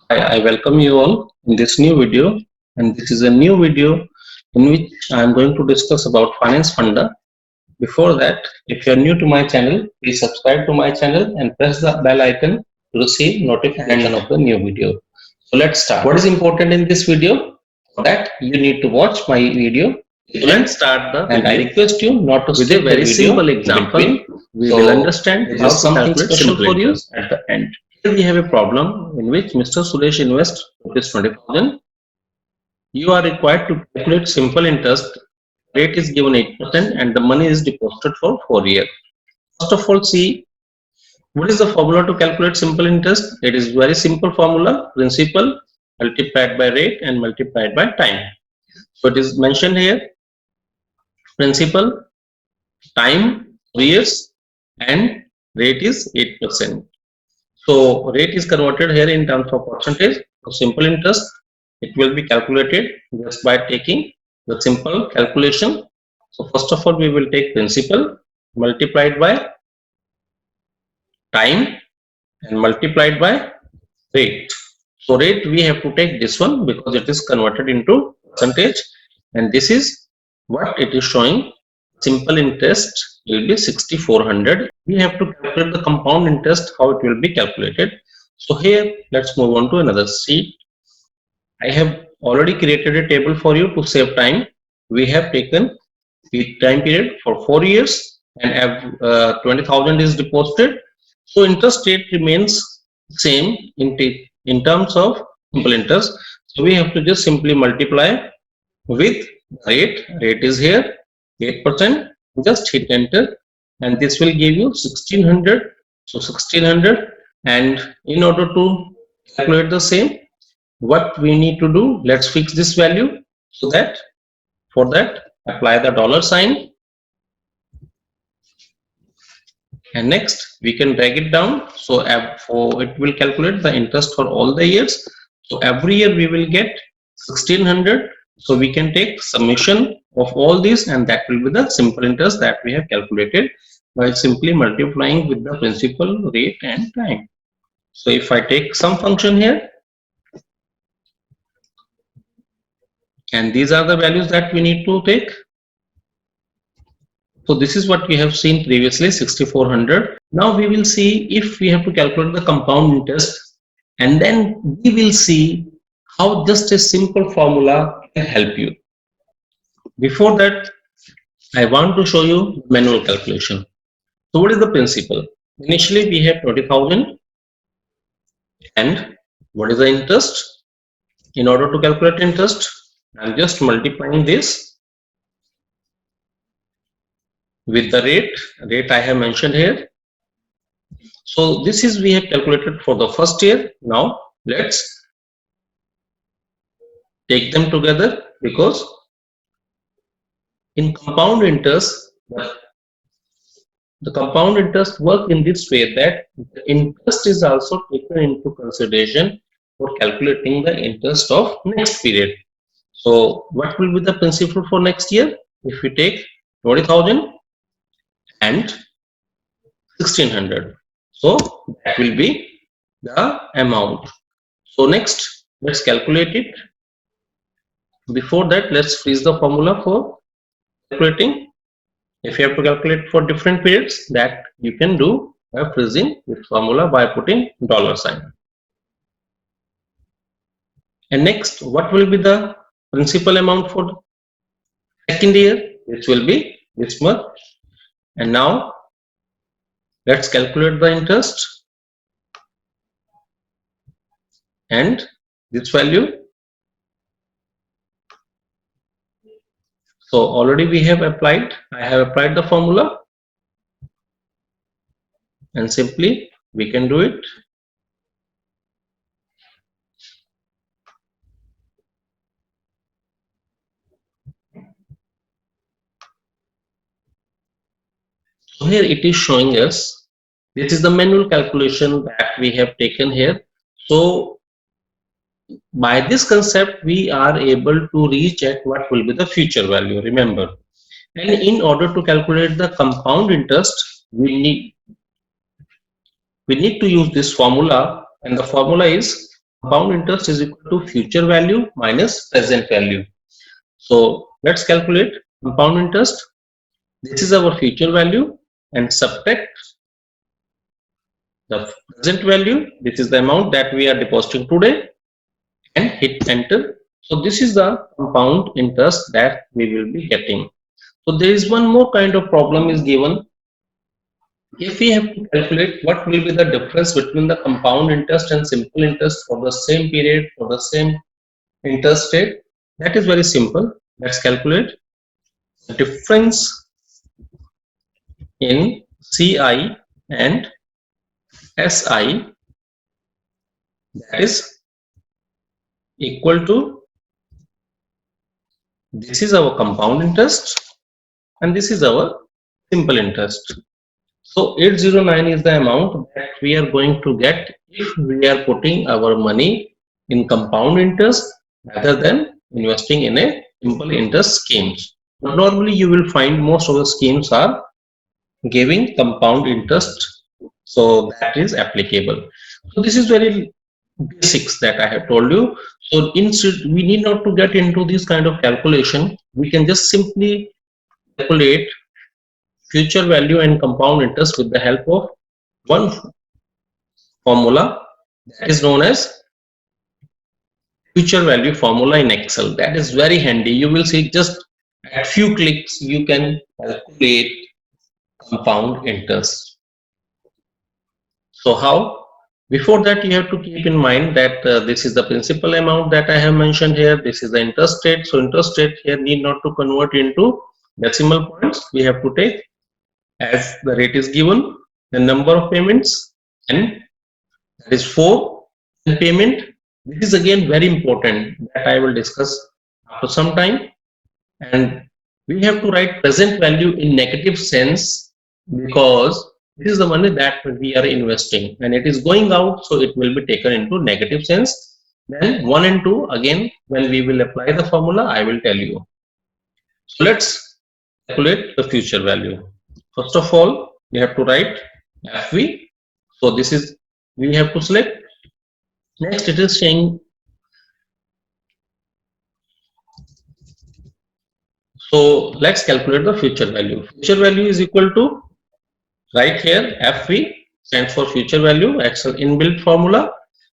I welcome you all in this new video, and this is a new video in which I am going to discuss about Finance Funda. Before that, if you are new to my channel, please subscribe to my channel and press the bell icon to receive notification of the new video. So let's start. What is important in this video? For that, you need to watch my video. Let's start the and I request you not to skip a very simple example. We will understand how something special for you at the end. Here we have a problem in which Mr. Suresh invests rupees 20,000. You are required to calculate simple interest. Rate is given 8% and the money is deposited for 4 years. First of all, see what is the formula to calculate simple interest. It is very simple formula: principal multiplied by rate and multiplied by time. So it is mentioned here: principal, time, years, and rate is 8%. So rate is converted here in terms of percentage. So simple interest, it will be calculated just by taking the simple calculation. So first of all, we will take principal multiplied by time and multiplied by rate. So rate, we have to take this one because it is converted into percentage, and this is what it is showing. Simple interest will be 6400. We have to calculate the compound interest, how it will be calculated. So here let's move on to another sheet. I have already created a table for you to save time. We have taken the time period for 4 years and 20,000 is deposited. So interest rate remains same in terms of simple interest. So we have to just simply multiply with rate. Rate is here 8%. Just hit enter and this will give you 1600. So 1600, and in order to calculate the same, what we need to do, let's fix this value. So that for that, apply the dollar sign, and next we can drag it down. So it will calculate the interest for all the years. So every year we will get 1600. So we can take summation of all these, and that will be the simple interest that we have calculated by simply multiplying with the principal, rate, and time. So if I take some function here, and these are the values that we need to take. So this is what we have seen previously, 6400. Now we will see if we have to calculate the compound interest, and then we will see how just a simple formula can help you. Before that, I want to show you manual calculation. So what is the principle? Initially we have 20,000, and what is the interest? In order to calculate interest, I'm just multiplying this with the rate I have mentioned here. So this is we have calculated for the first year. Now let's take them together, because in compound interest, the compound interest work in this way that the interest is also taken into consideration for calculating the interest of next period. So what will be the principal for next year? If we take 20,000 and 1600, so that will be the amount. So next, let's calculate it. Before that, let's freeze the formula for calculating. If you have to calculate for different periods, that you can do by freezing this formula by putting dollar sign. And next, what will be the principal amount for the second year? Which will be this much. And now let's calculate the interest and this value. So already we have applied, I have applied the formula, and simply we can do it. So here it is showing us, this is the manual calculation that we have taken here. So by this concept, we are able to reach at what will be the future value, remember. And in order to calculate the compound interest, we need to use this formula, and the formula is compound interest is equal to future value minus present value. So let's calculate compound interest. This is our future value and subtract the present value. This is the amount that we are depositing today and hit enter. So this is the compound interest that we will be getting. So there is one more kind of problem is given. If we have to calculate what will be the difference between the compound interest and simple interest for the same period, for the same interest rate, that is very simple. Let's calculate the difference in CI and SI, that is equal to, this is our compound interest and this is our simple interest. So 809 is the amount that we are going to get if we are putting our money in compound interest rather than investing in a simple interest schemes. But normally you will find most of the schemes are giving compound interest, so that is applicable. So this is very basics that I have told you. So instead we need not to get into this kind of calculation. We can just simply calculate future value and compound interest with the help of one formula that is known as future value formula in Excel. That is very handy. You will see just at few clicks you can calculate compound interest. So how? Before that you have to keep in mind that this is the principal amount that I have mentioned here. This is the interest rate. So interest rate here need not to convert into decimal points. We have to take as the rate is given, the number of payments, and that is 4. And payment, this is again very important that I will discuss after some time. And we have to write present value in negative sense because this is the money that we are investing and it is going out, so it will be taken into negative sense. Then 1 and 2, again when we will apply the formula I will tell you. So let's calculate the future value. First of all, we have to write FV. So this is, we have to select. Next it is saying, so let's calculate the future value. Future value is equal to, right here FV stands for future value, Excel inbuilt formula.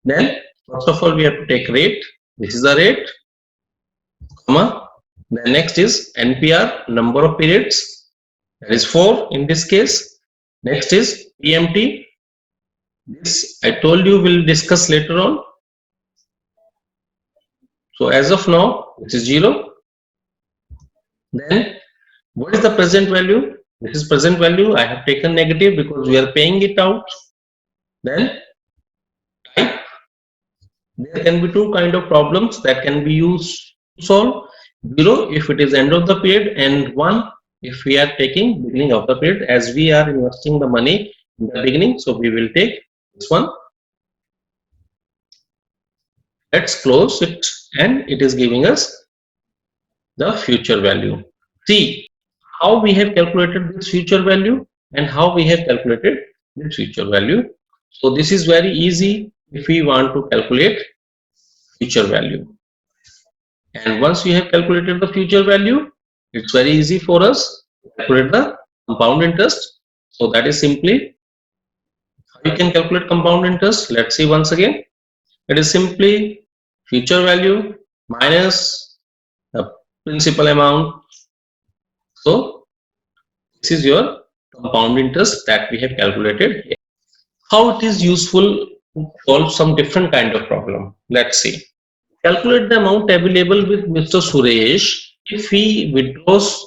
Then first of all we have to take rate. This is the rate, comma. The next is NPR, number of periods, that is 4 in this case. Next is PMT. This I told you we'll discuss later on. So as of now this is 0. Then what is the present value? This is present value. I have taken negative because we are paying it out. Then type. There can be two kind of problems that can be used to solve. 0 if it is end of the period and 1 if we are taking beginning of the period. As we are investing the money in the beginning, so we will take this one. Let's close it and it is giving us the future value. See how we have calculated this future value and how we have calculated this future value. So this is very easy if we want to calculate future value. And once we have calculated the future value, it's very easy for us to calculate the compound interest. So that is simply how you can calculate compound interest. Let's see once again. It is simply future value minus the principal amount. So this is your compound interest that we have calculated here. How it is useful to solve some different kind of problem. Let's see. Calculate the amount available with Mr. Suresh if he withdraws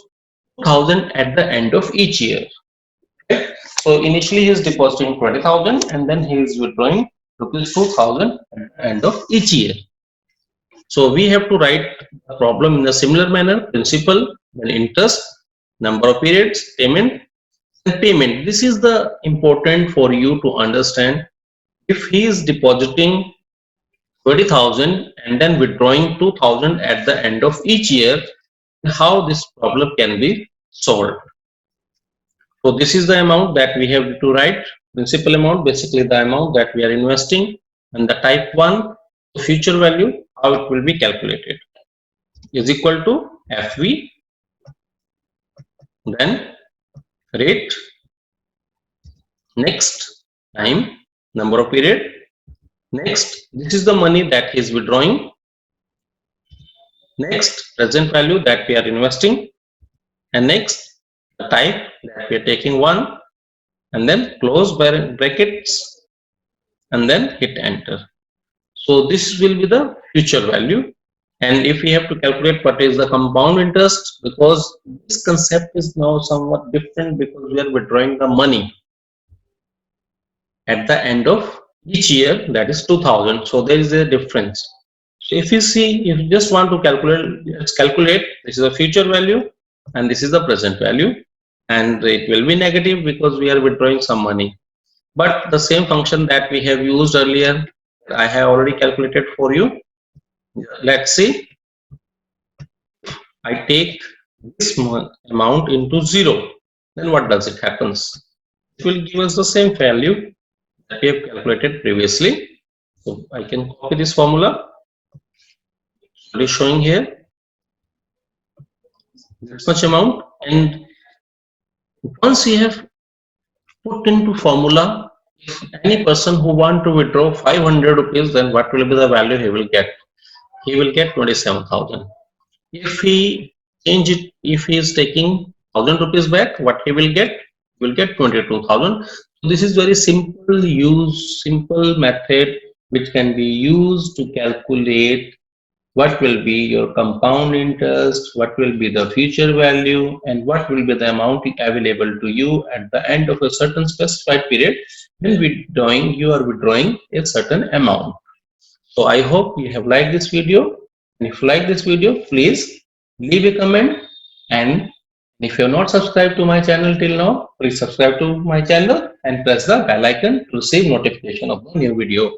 2,000 at the end of each year. Okay? So initially he is depositing 20,000 and then he is withdrawing rupees 2,000 at the end of each year. So we have to write the problem in a similar manner: principal, then interest, number of periods, payment, and payment. This is the important for you to understand. If he is depositing 20,000 and then withdrawing 2,000 at the end of each year, how this problem can be solved. So this is the amount that we have to write. Principal amount, basically the amount that we are investing, and the type 1 The future value, how it will be calculated, is equal to FV, then rate, next time, number of period, next this is the money that he is withdrawing, next present value that we are investing, and next the type that we are taking one, and then close brackets and then hit enter. So this will be the future value. And if we have to calculate what is the compound interest, because this concept is now somewhat different because we are withdrawing the money at the end of each year, that is 2000. So there is a difference. So if you see, if you just want to calculate, let's calculate. This is the future value and this is the present value, and it will be negative because we are withdrawing some money. But the same function that we have used earlier, I have already calculated for you. Let's see, I take this amount into 0, then what does it happens? It will give us the same value that we have calculated previously. So I can copy this formula. It is showing here this much amount, and once you have put into formula, if any person who want to withdraw 500 rupees, then what will be the value he will get? He will get 27,000. If he change it, if he is taking 1000 rupees back, what he will get? He will get 22,000. So this is very simple method which can be used to calculate what will be your compound interest, what will be the future value, and what will be the amount available to you at the end of a certain specified period when you are withdrawing a certain amount. So I hope you have liked this video, and if you like this video, please leave a comment, and if you have not subscribed to my channel till now, please subscribe to my channel and press the bell icon to receive notification of the new video.